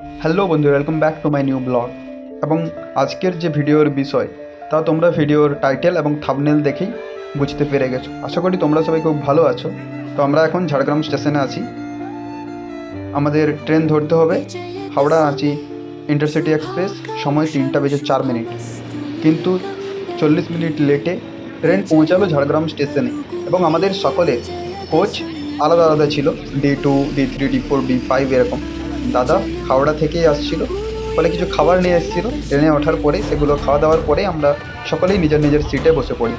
Hello বন্ধু, welcome back to my new blog. এবং আজকের যে ভিডিওর বিষয় তা তোমরা ভিডিওর টাইটেল এবং থাম্বনেল দেখেই বুঝতে পেরে গেছো। আশা করি তোমরা সবাই খুব ভালো আছো। তো আমরা এখন ঝাড়গ্রাম স্টেশনে আছি। আমাদের ট্রেন ধরতে হবে হাওড়া রাঁচি ইন্টারসিটি এক্সপ্রেস, সময় 3:04। কিন্তু 40 মিনিট লেটে ট্রেন পৌঁছালো ঝাড়গ্রাম স্টেশনে। এবং আমাদের সকলের কোচ আলাদা আলাদা ছিল, D2, D3, D4, D5 এরকম। দাদা হাওড়া থেকেই আসছিল, ফলে কিছু খাবার নিয়ে এসেছিল। ট্রেনে ওঠার পরে সেগুলো খাওয়া দাওয়ার পরে আমরা সকলেই নিজের নিজের সিটে বসে পড়ি।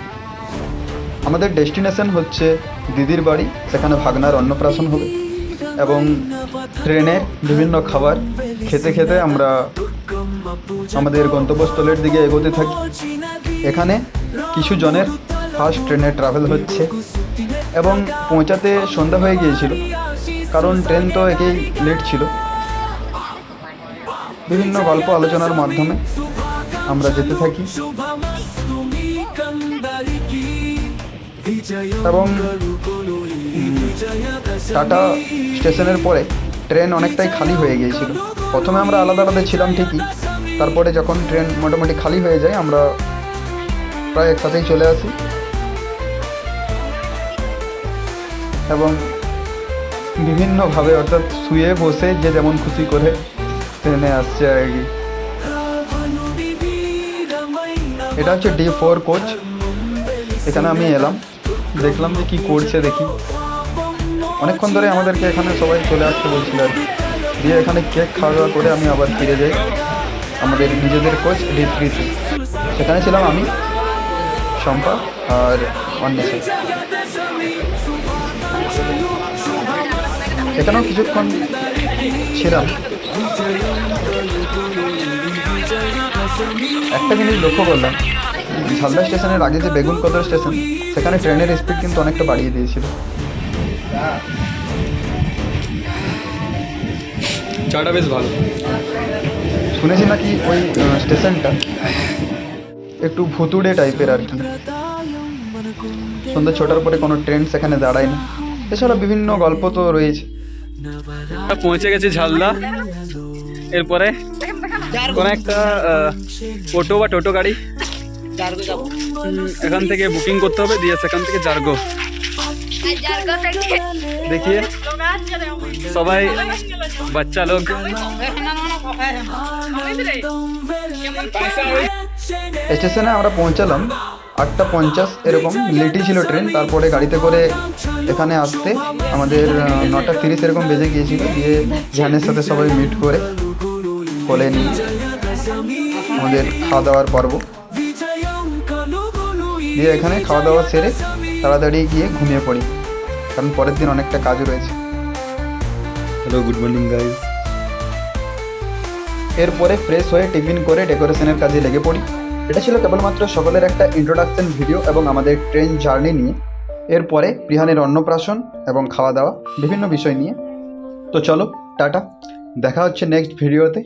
আমাদের ডেস্টিনেশন হচ্ছে দিদির বাড়ি, সেখানে ভাগনার অন্নপ্রাশন হবে। এবং ট্রেনের বিভিন্ন খাবার খেতে খেতে আমরা আমাদের গন্তব্যস্থলের দিকে এগোতে থাকি। এখানে কিছু জনের ফার্স্ট ট্রেনে ট্রাভেল হচ্ছে এবং পৌঁছাতে সন্ধ্যা হয়ে গিয়েছিল, কারণ ট্রেন তো একেই লেট ছিল। বিভিন্ন গল্প আলোচনার মাধ্যমে আমরা যেতে থাকি এবং টাটা স্টেশনের পরে ট্রেন অনেকটাই খালি হয়ে গিয়েছিল। প্রথমে আমরা আলাদা আলাদা ছিলাম ঠিকই, তারপরে যখন ট্রেন মোটামুটি খালি হয়ে যায় আমরা প্রায় একসাথেই চলে আসি এবং বিভিন্নভাবে, অর্থাৎ শুয়ে বসে যে যেমন খুশি করে ট্রেনে আসছে আর কি। এটা হচ্ছে D4 কোচ। এখানে আমি এলাম, দেখলাম যে কী করছে দেখি। অনেকক্ষণ ধরে আমাদেরকে এখানে সবাই চলে আসতে বলছিল আর কি। দিয়ে এখানে কেক খাওয়া দাওয়া করে আমি আবার ফিরে যাই আমাদের নিজেদের কোচ D3-তে। সেখানে ছিলাম আমি, শম্পা আর অন্বেষা। এখানেও কিছুক্ষণ ছিলাম। একটা জিনিস লক্ষ্য করলাম, ঝালদা স্টেশনের আগে যে বেগুনকদর স্টেশন, সেখানে ট্রেনের স্পিড কিন্তু অনেকটা বাড়িয়ে দিয়েছিল। চাটা বেশ ভালো। শুনেছি নাকি ওই স্টেশনটা একটু ভুতুড়ে টাইপের আর কি। সন্ধ্যা 6টার পরে কোনো ট্রেন সেখানে দাঁড়ায় না। এছাড়া বিভিন্ন গল্প তো রয়েছে। পৌঁছে গেছি ঝালদা। এরপরে কোনো একটা অটো বা টোটো গাড়ি এখান থেকে বুকিং করতে হবে, দিয়ে সেখান থেকে জার্গো। देखिए সবাই বাচ্চা লোক। স্টেশনে আমরা পৌঁছালাম 8:50 এরকম, লেটই ছিল ট্রেন। তারপরে গাড়িতে করে এখানে আসতে আমাদের 9:30 এরকম বেজে গিয়েছিল। দিয়ে ঝ্যানের সাথে সবাই মিট করে কোলে নিয়ে আমাদের খাওয়া দাওয়ার পর্ব। দিয়ে এখানে খাওয়া দাওয়া সেরে তাড়াতাড়ি গিয়ে ঘুমিয়ে পড়ি, কারণ পরের দিন অনেকটা কাজ রয়েছে। Hello, good morning guys. এরপরে ফ্রেশ হয়ে টিফিন করে ডেকোরেশনের কাজে লেগে পড়ি। এটা ছিল কেবলমাত্র সকলের একটা ইন্ট্রোডাকশন ভিডিও এবং আমাদের ট্রেন জার্নি নিয়ে। এরপরে প্রিহানের অন্নপ্রাশন এবং খাওয়া দাওয়া, বিভিন্ন বিষয় নিয়ে। তো চলো, টাটা, দেখা হচ্ছে নেক্সট ভিডিওতে।